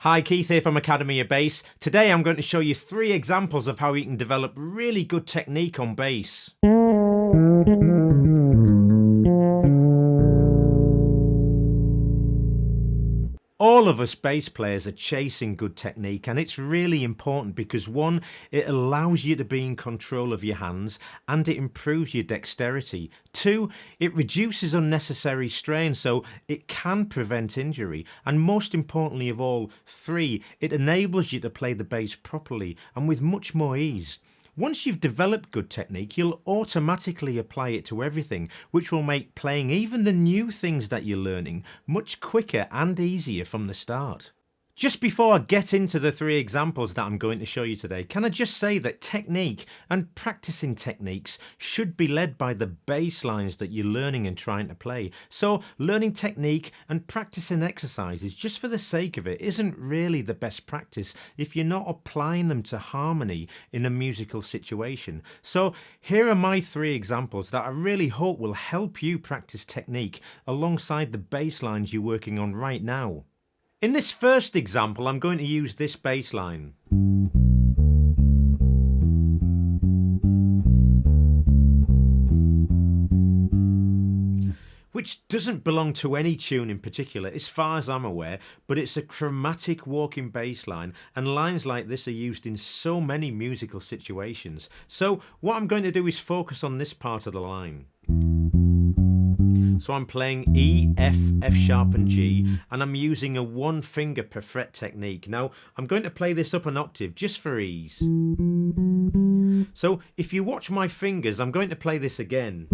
Hi, Keith here from Academy of Bass. Today I'm going to show you 3 examples of how you can develop really good technique on bass. All of us bass players are chasing good technique, and it's really important because 1, it allows you to be in control of your hands and it improves your dexterity. 2, it reduces unnecessary strain so it can prevent injury, and most importantly of all, 3, it enables you to play the bass properly and with much more ease. Once you've developed good technique, you'll automatically apply it to everything, which will make playing even the new things that you're learning much quicker and easier from the start. Just before I get into the 3 examples that I'm going to show you today, can I just say that technique and practicing techniques should be led by the bass lines that you're learning and trying to play. So learning technique and practicing exercises just for the sake of it isn't really the best practice if you're not applying them to harmony in a musical situation. So here are my 3 examples that I really hope will help you practice technique alongside the bass lines you're working on right now. In this first example, I'm going to use this bass line. Which doesn't belong to any tune in particular as far as I'm aware, but it's a chromatic walking bass line, and lines like this are used in so many musical situations. So what I'm going to do is focus on this part of the line. So I'm playing E, F, F sharp and G, and I'm using a 1 finger per fret technique. Now I'm going to play this up an octave just for ease. So if you watch my fingers, I'm going to play this again.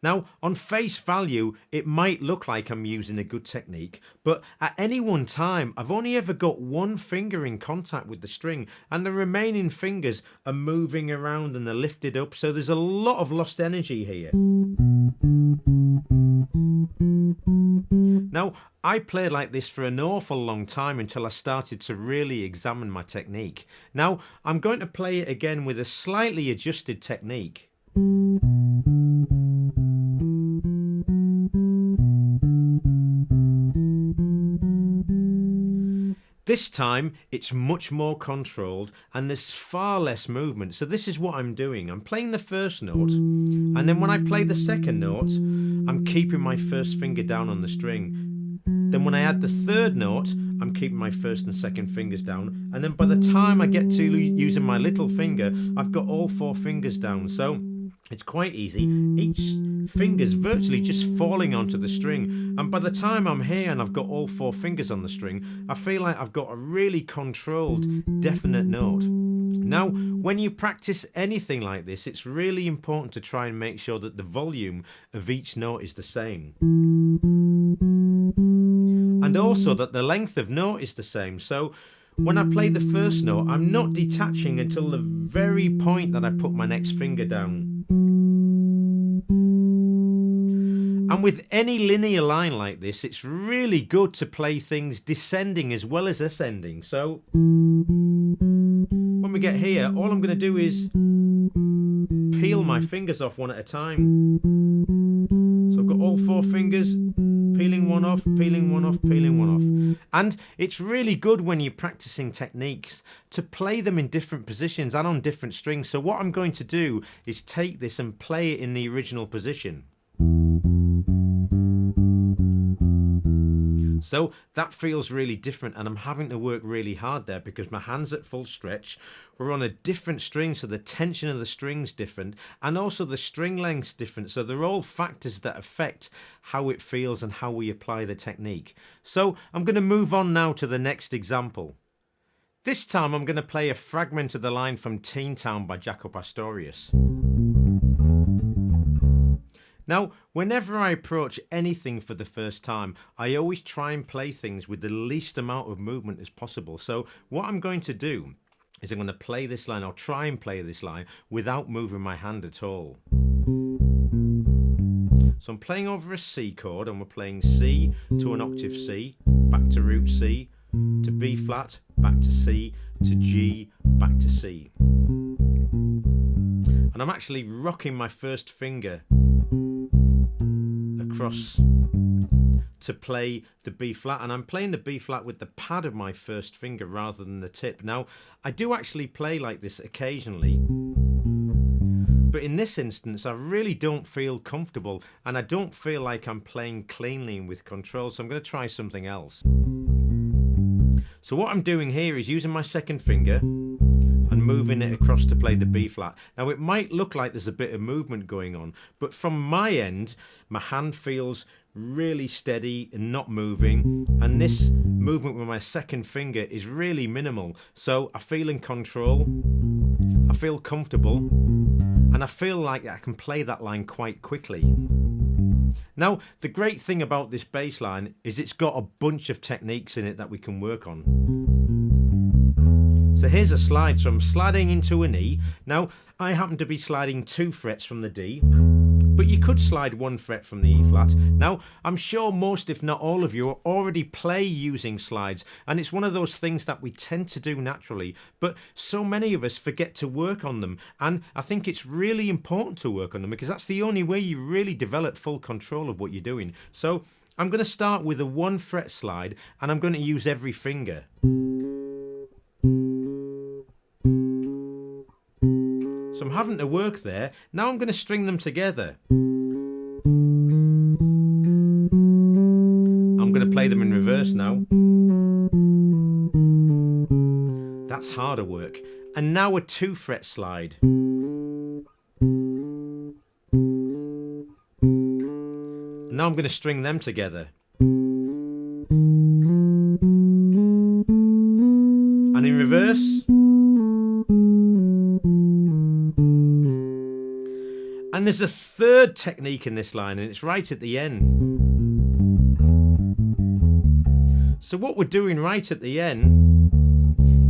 Now, on face value, it might look like I'm using a good technique, but at any one time, I've only ever got 1 finger in contact with the string, and the remaining fingers are moving around and are lifted up, so there's a lot of lost energy here. Now, I played like this for an awful long time until I started to really examine my technique. Now, I'm going to play it again with a slightly adjusted technique. This time it's much more controlled and there's far less movement. So this is what I'm doing. I'm playing the first note, and then when I play the second note, I'm keeping my first finger down on the string. Then when I add the third note, I'm keeping my first and second fingers down, and then by the time I get to using my little finger, I've got all 4 fingers down. So it's quite easy. Each finger's virtually just falling onto the string, and by the time I'm here and I've got all 4 fingers on the string, I feel like I've got a really controlled, definite note. Now, when you practice anything like this, it's really important to try and make sure that the volume of each note is the same. And also that the length of note is the same. So when I play the first note, I'm not detaching until the very point that I put my next finger down. And with any linear line like this, it's really good to play things descending as well as ascending. So when we get here, all I'm going to do is peel my fingers off one at a time. So I've got all 4 fingers, peeling one off, peeling one off, peeling one off. And it's really good when you're practicing techniques to play them in different positions and on different strings. So what I'm going to do is take this and play it in the original position. So that feels really different, and I'm having to work really hard there because my hand's at full stretch. We're on a different string, so the tension of the string's different, and also the string length's different. So they're all factors that affect how it feels and how we apply the technique. So I'm going to move on now to the next example. This time I'm going to play a fragment of the line from Teen Town by Jaco Pastorius. Now, whenever I approach anything for the first time, I always try and play things with the least amount of movement as possible. So what I'm going to do is I'm going to play this line, or try and play this line, without moving my hand at all. So I'm playing over a C chord, and we're playing C to an octave C, back to root C, to B flat, back to C, to G, back to C. And I'm actually rocking my first finger across to play the B flat, and I'm playing the B flat with the pad of my first finger rather than the tip. Now, I do actually play like this occasionally, but in this instance I really don't feel comfortable and I don't feel like I'm playing cleanly and with control, so I'm going to try something else. So what I'm doing here is using my second finger and moving it across to play the B flat. Now it might look like there's a bit of movement going on, but from my end, my hand feels really steady and not moving, and this movement with my second finger is really minimal. So I feel in control, I feel comfortable, and I feel like I can play that line quite quickly. Now, the great thing about this bass line is it's got a bunch of techniques in it that we can work on. So here's a slide. So I'm sliding into an E. Now, I happen to be sliding 2 frets from the D, but you could slide 1 fret from the E flat. Now, I'm sure most, if not all of you, already play using slides, and it's one of those things that we tend to do naturally, but so many of us forget to work on them, and I think it's really important to work on them because that's the only way you really develop full control of what you're doing. So I'm going to start with a 1 fret slide, and I'm going to use every finger. So I'm having to work there. Now I'm going to string them together. I'm going to play them in reverse now. That's harder work. And now a 2 fret slide. Now I'm going to string them together. And in reverse. And there's a third technique in this line, and it's right at the end. So what we're doing right at the end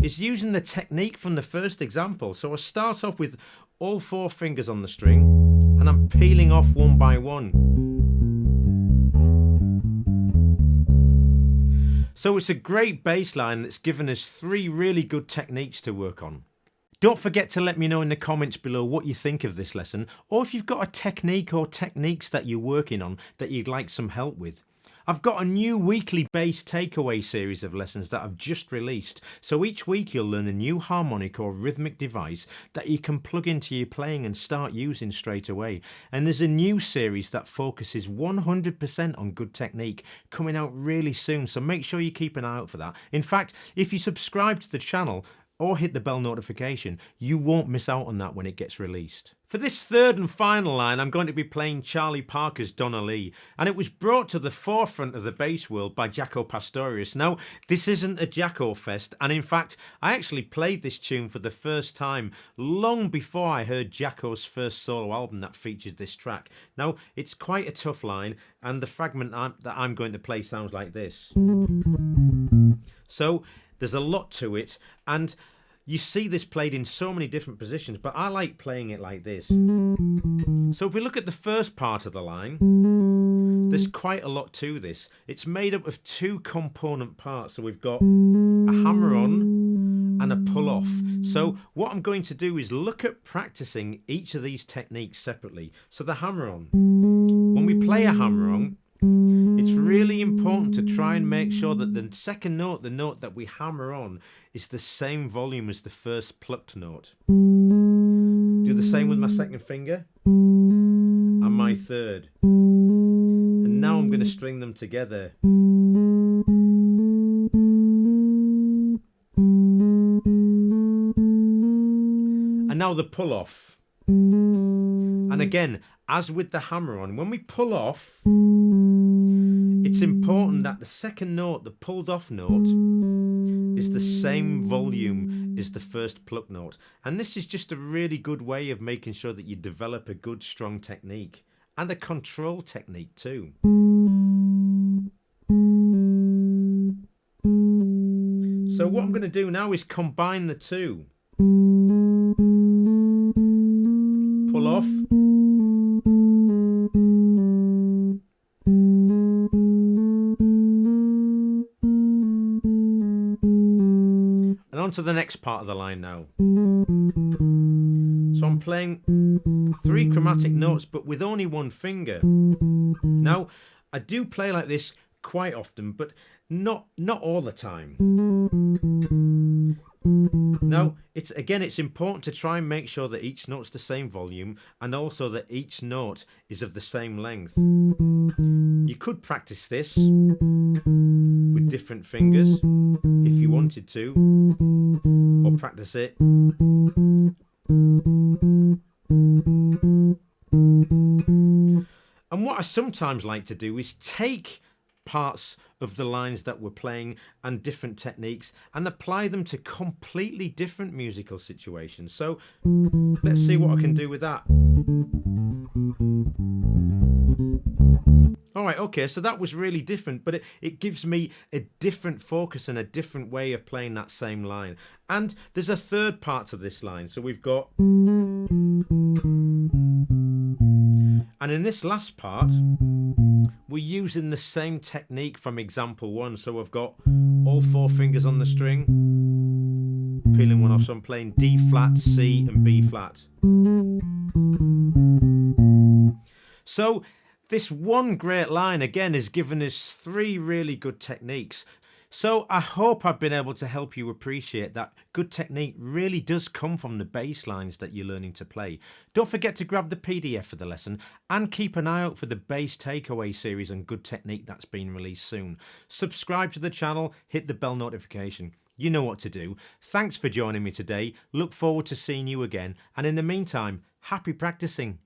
is using the technique from the first example. So I start off with all 4 fingers on the string, and I'm peeling off one by one. So it's a great bass line that's given us 3 really good techniques to work on. Don't forget to let me know in the comments below what you think of this lesson, or if you've got a technique or techniques that you're working on that you'd like some help with. I've got a new weekly bass takeaway series of lessons that I've just released, so each week you'll learn a new harmonic or rhythmic device that you can plug into your playing and start using straight away. And there's a new series that focuses 100% on good technique coming out really soon, so make sure you keep an eye out for that. In fact, if you subscribe to the channel or hit the bell notification, you won't miss out on that when it gets released. For this third and final line, I'm going to be playing Charlie Parker's Donnelly, and it was brought to the forefront of the bass world by Jaco Pastorius. Now, this isn't a Jaco fest, and in fact, I actually played this tune for the first time long before I heard Jaco's first solo album that featured this track. Now, it's quite a tough line, and the fragment that I'm going to play sounds like this. So, there's a lot to it, and you see this played in so many different positions, but I like playing it like this. So if we look at the first part of the line, there's quite a lot to this. It's made up of 2 component parts. So we've got a hammer-on and a pull-off. So what I'm going to do is look at practicing each of these techniques separately. So the hammer-on. When we play a hammer-on, it's really important to try and make sure that the second note, the note that we hammer on, is the same volume as the first plucked note. Do the same with my second finger and my third. And now I'm going to string them together. And now the pull off. And again, as with the hammer on, when we pull off, it's important that the second note, the pulled off note, is the same volume as the first pluck note. And this is just a really good way of making sure that you develop a good strong technique and a control technique too. So what I'm going to do now is combine the 2. Pull off. And on to the next part of the line now. So So I'm playing 3 chromatic notes, but with only 1 finger. Now, I do play like this quite often, but not all the time. Now, it's important to try and make sure that each note's the same volume and also that each note is of the same length. You could practice this with different fingers if you wanted to, or practice it. And what I sometimes like to do is take parts of the lines that we're playing and different techniques and apply them to completely different musical situations. So let's see what I can do with that. Alright, okay, so that was really different, but it gives me a different focus and a different way of playing that same line. And there's a third part to this line. So we've got... And in this last part, we're using the same technique from example 1. So I've got all 4 fingers on the string, peeling one off. So I'm playing D flat, C and B flat. So this one great line again has given us 3 really good techniques. So I hope I've been able to help you appreciate that good technique really does come from the bass lines that you're learning to play. Don't forget to grab the PDF for the lesson and keep an eye out for the bass takeaway series on good technique that's being released soon. Subscribe to the channel, hit the bell notification. You know what to do. Thanks for joining me today. Look forward to seeing you again. And in the meantime, happy practicing.